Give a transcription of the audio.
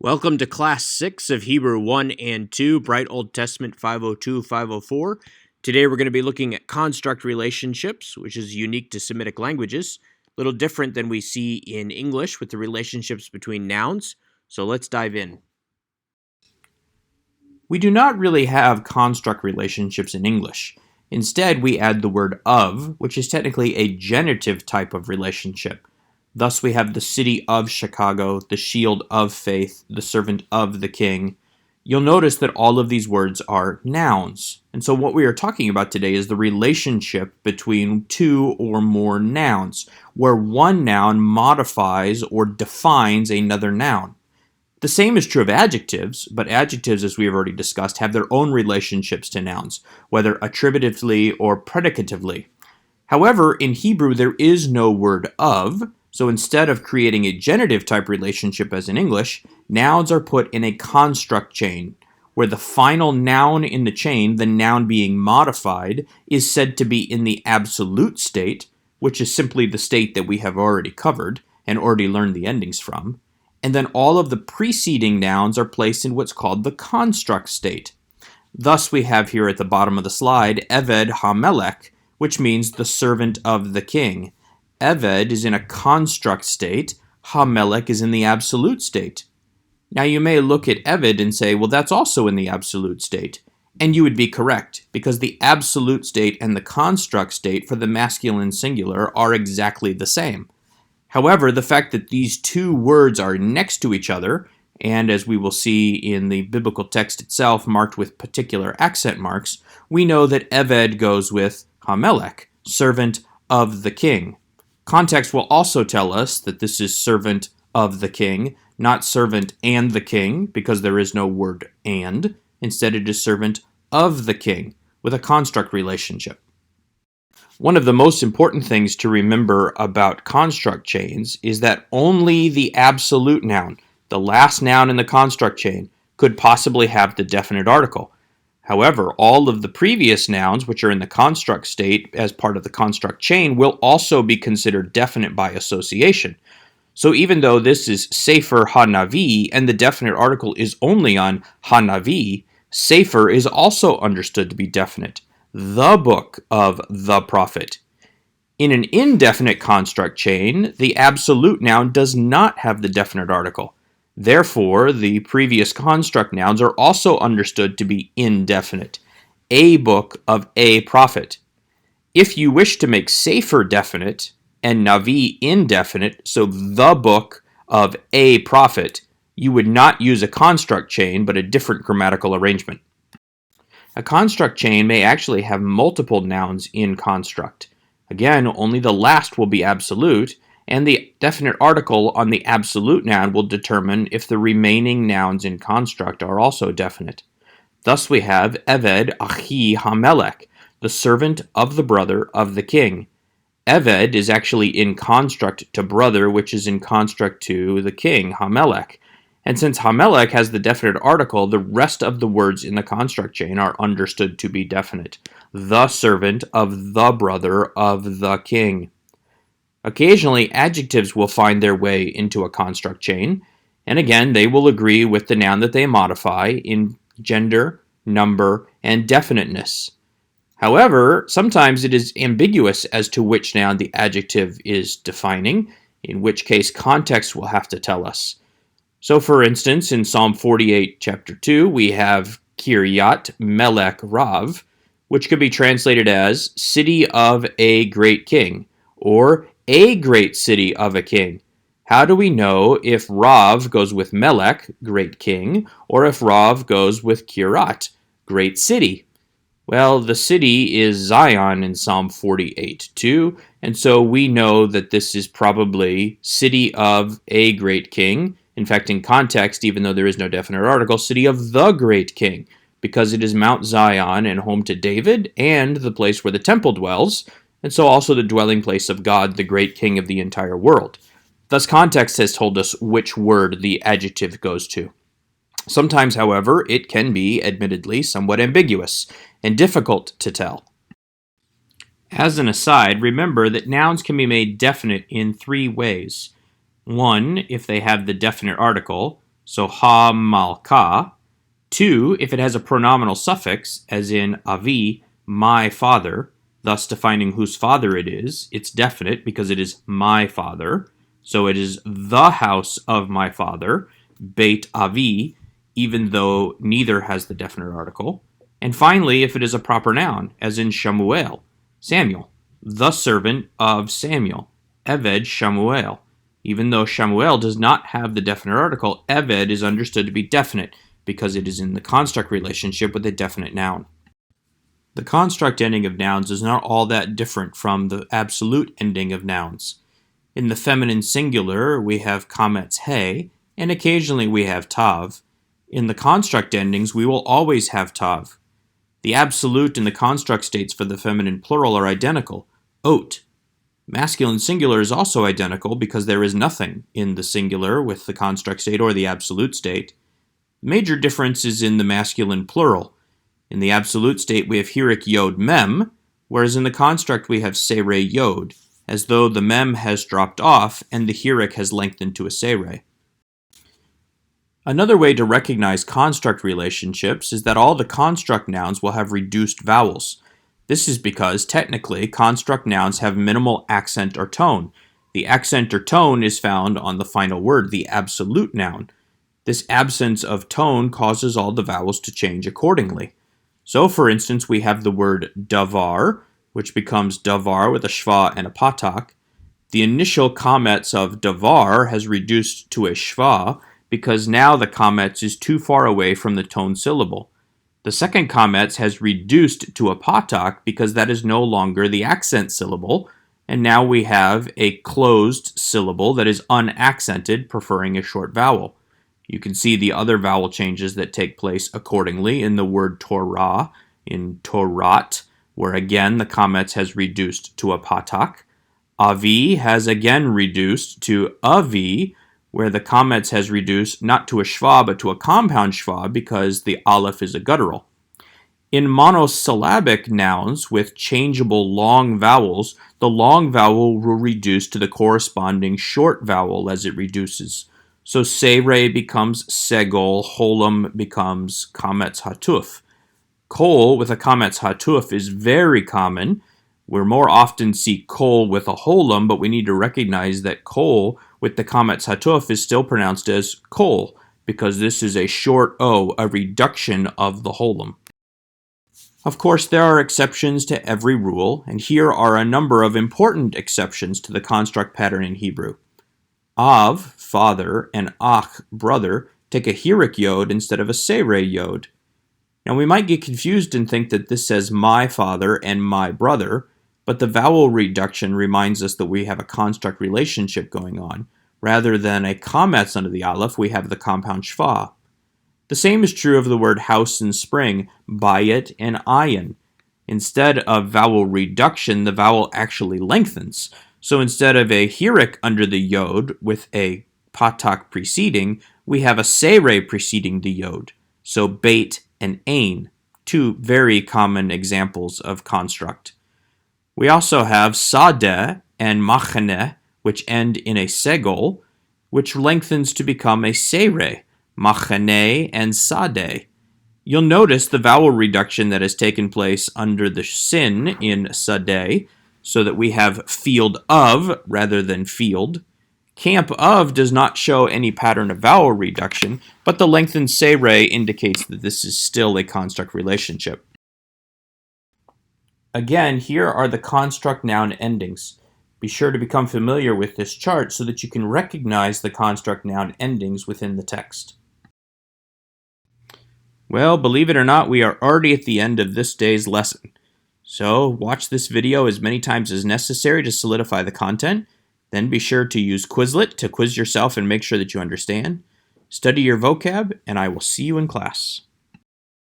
Welcome to Class 6 of Hebrew 1 and 2, Bright Old Testament 502, 504. Today we're going to be looking at construct relationships, which is unique to Semitic languages, a little different than we see in English with the relationships between nouns. So let's dive in. We do not really have construct relationships in English. Instead, we add the word of, which is technically a genitive type of relationship. Thus, we have the city of Chicago, the shield of faith, the servant of the king. You'll notice that all of these words are nouns. And so what we are talking about today is the relationship between two or more nouns, where one noun modifies or defines another noun. The same is true of adjectives, but adjectives, as we have already discussed, have their own relationships to nouns, whether attributively or predicatively. However, in Hebrew, there is no word of, so instead of creating a genitive type relationship as in English, nouns are put in a construct chain, where the final noun in the chain, the noun being modified, is said to be in the absolute state, which is simply the state that we have already covered and already learned the endings from, and then all of the preceding nouns are placed in what's called the construct state. Thus we have here at the bottom of the slide, Eved HaMelech, which means the servant of the king. Eved is in a construct state, HaMelech is in the absolute state. Now you may look at Eved and say, well, that's also in the absolute state. And you would be correct, because the absolute state and the construct state for the masculine singular are exactly the same. However, the fact that these two words are next to each other, and as we will see in the biblical text itself marked with particular accent marks, we know that Eved goes with HaMelech, servant of the king. Context will also tell us that this is servant of the king, not servant and the king, because there is no word and. Instead, it is servant of the king, with a construct relationship. One of the most important things to remember about construct chains is that only the absolute noun, the last noun in the construct chain, could possibly have the definite article. However, all of the previous nouns, which are in the construct state as part of the construct chain, will also be considered definite by association. So even though this is Sefer HaNavi and the definite article is only on HaNavi, Sefer is also understood to be definite. The book of the prophet. In an indefinite construct chain, the absolute noun does not have the definite article. Therefore, the previous construct nouns are also understood to be indefinite. A book of a prophet. If you wish to make Sefer definite and Navi indefinite, so the book of a prophet, you would not use a construct chain but a different grammatical arrangement. A construct chain may actually have multiple nouns in construct. Again, only the last will be absolute, and the definite article on the absolute noun will determine if the remaining nouns in construct are also definite. Thus we have Eved Achi HaMelech, the servant of the brother of the king. Eved is actually in construct to brother, which is in construct to the king, HaMelech. And since HaMelech has the definite article, the rest of the words in the construct chain are understood to be definite. The servant of the brother of the king. Occasionally, adjectives will find their way into a construct chain, and again, they will agree with the noun that they modify in gender, number, and definiteness. However, sometimes it is ambiguous as to which noun the adjective is defining, in which case context will have to tell us. So, for instance, in Psalm 48, chapter 2, we have Kiryat Melech Rav, which could be translated as city of a great king, or a great city of a king. How do we know if Rav goes with Melech, great king, or if Rav goes with Kiryat, great city? Well, the city is Zion in Psalm 48:2, and so we know that this is probably city of a great king. In fact, in context, even though there is no definite article, city of the great king, because it is Mount Zion and home to David and the place where the temple dwells, and so also the dwelling place of God, the great king of the entire world. Thus, context has told us which word the adjective goes to. Sometimes, however, it can be, admittedly, somewhat ambiguous and difficult to tell. As an aside, remember that nouns can be made definite in three ways. One, if they have the definite article, so ha malka. 2, if it has a pronominal suffix, as in avi, my father, thus defining whose father it is. It's definite because it is my father. So it is the house of my father, Beit Avi, even though neither has the definite article. And finally, if it is a proper noun, as in Shamuel, Samuel, the servant of Samuel, Eved Shamuel. Even though Shamuel does not have the definite article, Eved is understood to be definite because it is in the construct relationship with a definite noun. The construct ending of nouns is not all that different from the absolute ending of nouns. In the feminine singular, we have comets he, and occasionally we have tav. In the construct endings, we will always have tav. The absolute and the construct states for the feminine plural are identical, ot. Masculine singular is also identical because there is nothing in the singular with the construct state or the absolute state. The major difference is in the masculine plural. In the absolute state, we have hirik yod mem, whereas in the construct we have sere yod, as though the mem has dropped off and the hirik has lengthened to a sere. Another way to recognize construct relationships is that all the construct nouns will have reduced vowels. This is because, technically, construct nouns have minimal accent or tone. The accent or tone is found on the final word, the absolute noun. This absence of tone causes all the vowels to change accordingly. So, for instance, we have the word davar, which becomes davar with a shva and a patak. The initial komets of davar has reduced to a shva because now the komets is too far away from the tone syllable. The second komets has reduced to a patak because that is no longer the accent syllable, and now we have a closed syllable that is unaccented, preferring a short vowel. You can see the other vowel changes that take place accordingly in the word Torah, in Torat, where again the komets has reduced to a patak. Avi has again reduced to avi, where the komets has reduced not to a shva but to a compound shva because the aleph is a guttural. In monosyllabic nouns with changeable long vowels, the long vowel will reduce to the corresponding short vowel as it reduces. So Sere becomes Segol, Holam becomes Kametz Hatuf. Kol with a Kametz Hatuf is very common. We more often see Kol with a Holam, but we need to recognize that Kol with the Kametz Hatuf is still pronounced as Kol, because this is a short O, a reduction of the Holam. Of course, there are exceptions to every rule, and here are a number of important exceptions to the construct pattern in Hebrew. Av, father, and ach, brother, take a hirik yod instead of a sere yod. Now we might get confused and think that this says my father and my brother, but the vowel reduction reminds us that we have a construct relationship going on. Rather than a komets under the aleph, we have the compound shva. The same is true of the word house and spring, bayit and ayin. Instead of vowel reduction, the vowel actually lengthens. So instead of a hirik under the yod with a patak preceding, we have a sere preceding the yod. So beit and ain, two very common examples of construct. We also have sadeh and machaneh, which end in a segol, which lengthens to become a sere, machaneh and sadeh. You'll notice the vowel reduction that has taken place under the sin in sadeh, so that we have field of rather than field. Camp of does not show any pattern of vowel reduction, but the lengthened sere indicates that this is still a construct relationship. Again, here are the construct noun endings. Be sure to become familiar with this chart so that you can recognize the construct noun endings within the text. Well, believe it or not, we are already at the end of this day's lesson. So watch this video as many times as necessary to solidify the content. Then be sure to use Quizlet to quiz yourself and make sure that you understand. Study your vocab, and I will see you in class.